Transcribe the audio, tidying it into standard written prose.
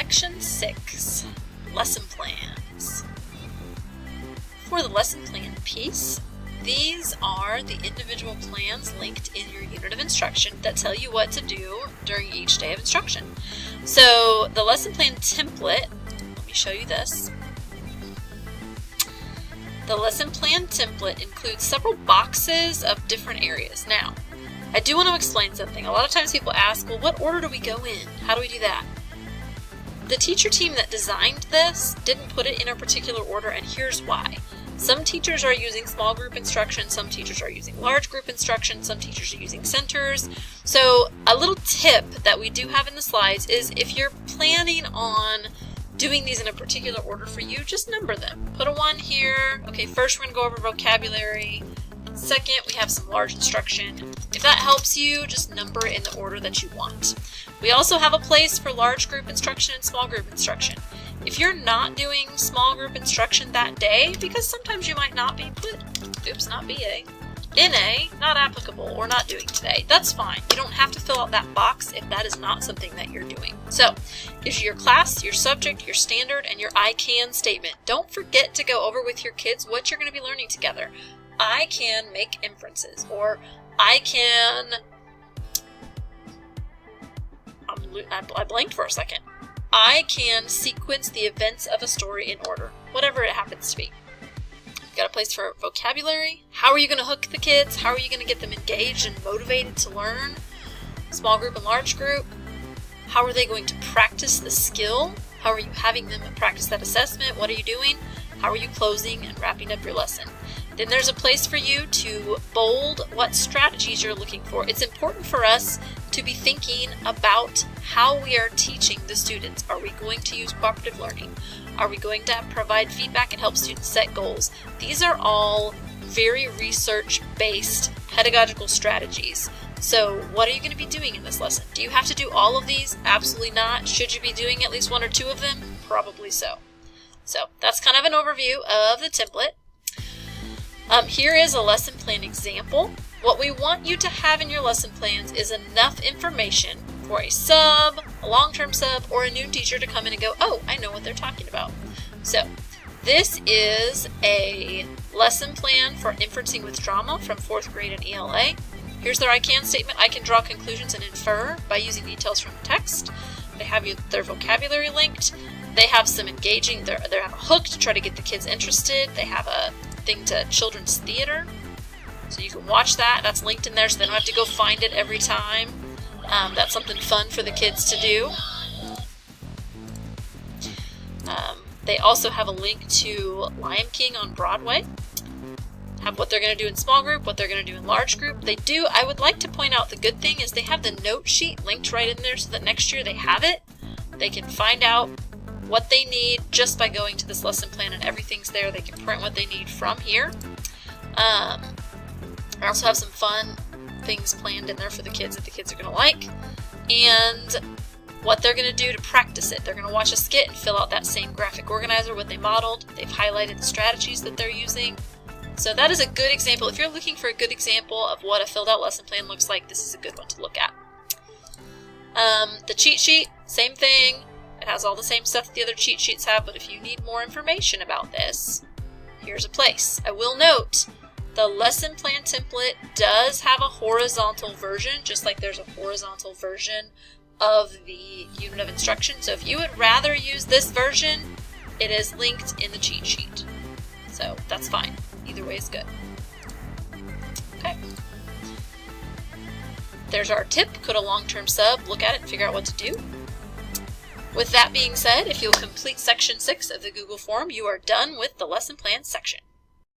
Section 6, Lesson Plans. For the lesson plan piece, these are the individual plans linked in your unit of instruction that tell you what to do during each day of instruction. So the lesson plan template, let me show you this. The lesson plan template includes several boxes of different areas. Now, I do want to explain something. A lot of times people ask, well, what order do we go in? How do we do that? The teacher team that designed this didn't put it in a particular order, and here's why. Some teachers are using small group instruction, some teachers are using large group instruction, some teachers are using centers. So a little tip that we do have in the slides is if you're planning on doing these in a particular order for you, just number them. Put a 1 here. Okay, first we're going to go over vocabulary. Second, we have some large instruction. If that helps you, just number it in the order that you want. We also have a place for large group instruction and small group instruction. If you're not doing small group instruction that day, because sometimes you might not be not BA, NA, not applicable, or not doing today, that's fine. You don't have to fill out that box if that is not something that you're doing. So, gives you your class, your subject, your standard, and your I can statement. Don't forget to go over with your kids what you're going to be learning together. I can make inferences, or I can, I blanked for a second. I can sequence the events of a story in order, whatever it happens to be. You've got a place for vocabulary. How are you going to hook the kids? How are you going to get them engaged and motivated to learn? Small group and large group. How are they going to practice the skill? How are you having them practice that assessment? What are you doing? How are you closing and wrapping up your lesson? Then there's a place for you to bold what strategies you're looking for. It's important for us to be thinking about how we are teaching the students. Are we going to use cooperative learning? Are we going to provide feedback and help students set goals? These are all very research-based pedagogical strategies. So what are you going to be doing in this lesson? Do you have to do all of these? Absolutely not. Should you be doing at least 1 or 2 of them? Probably so. So that's kind of an overview of the template. Here is a lesson plan example. What we want you to have in your lesson plans is enough information for a sub, a long-term sub, or a new teacher to come in and go, oh, I know what they're talking about. So this is a lesson plan for inferencing with drama from 4th grade in ELA. Here's their I can statement. I can draw conclusions and infer by using details from the text. They have their vocabulary linked. They have some engaging, they have a hook to try to get the kids interested. They have a thing to children's theater, so you can watch that. That's linked in there, so they don't have to go find it every time. That's something fun for the kids to do. They also have a link to Lion King on Broadway. Have what they're going to do in small group, what they're going to do in large group. They do, I would like to point out the good thing is they have the note sheet linked right in there so that next year they have it. They can find out what they need just by going to this lesson plan, and everything's there. They can print what they need from here. I also have some fun things planned in there for the kids that the kids are going to like, and what they're going to do to practice it. They're going to watch a skit and fill out that same graphic organizer, what they modeled. They've highlighted the strategies that they're using. So that is a good example. If you're looking for a good example of what a filled out lesson plan looks like, this is a good one to look at. The cheat sheet, same thing. It has all the same stuff that the other cheat sheets have, but if you need more information about this, here's a place. I will note, the lesson plan template does have a horizontal version, just like there's a horizontal version of the unit of instruction. So if you would rather use this version, it is linked in the cheat sheet. So that's fine. Either way is good. Okay. There's our tip. Could a long-term sub look at it and figure out what to do? With that being said, if you'll complete section 6 of the Google form, you are done with the lesson plan section.